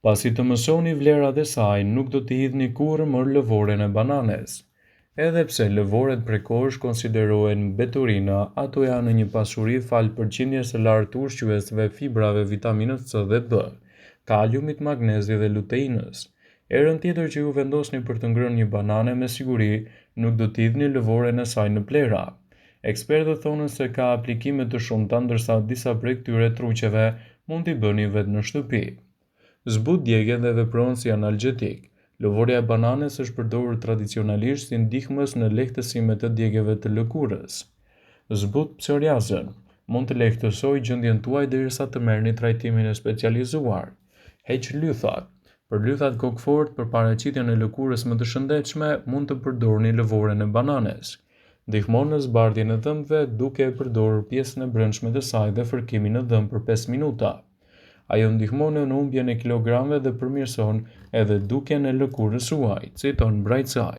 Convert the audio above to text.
Pasi të mësoni vlerat e saj, nuk do t'i hidhni kurrë më lëvoren e bananes. Edhe pse lëvoret prekosh konsiderohen mbeturina, ato janë një pasuri falë përqindjes së lartë të ushqyesve, fibrave, vitaminës C dhe B, kaliumit, magnezit dhe luteinës. Herën tjetër që ju vendosni për të ngrënë një banane, me siguri nuk do t'i hidhni lëvoren e saj në plera. Ekspertët thonë se ka aplikime të shumta, ndërsa disa prej këtyre truqeve mund t'i bëni vetë në shtëpi. Zbut djegjen dhe vepron si analgjetik. Lëvorja e bananes është përdorur tradicionalisht si ndihmës në lehtësimet e djegjeve të lëkurës. Zbut psoriazën. Mund të lehtësojë gjendjen tuaj derisa të merrni trajtimin e specializuar. Heq lythat. Për lythat kokfort, për paraqitjen e lëkurës më të shëndetshme, mund të përdorni lëvoren e bananes. Ndihmon në zbardhjen e dhëmbëve duke e përdorur pjesën e brendshme të saj dhe fërkimin në dhëmbë për 5 minuta. Ajo ndihmon në humbjen e kilogramëve dhe përmirëson edhe dukjen e lëkurës suaj, citon mbrojtësi.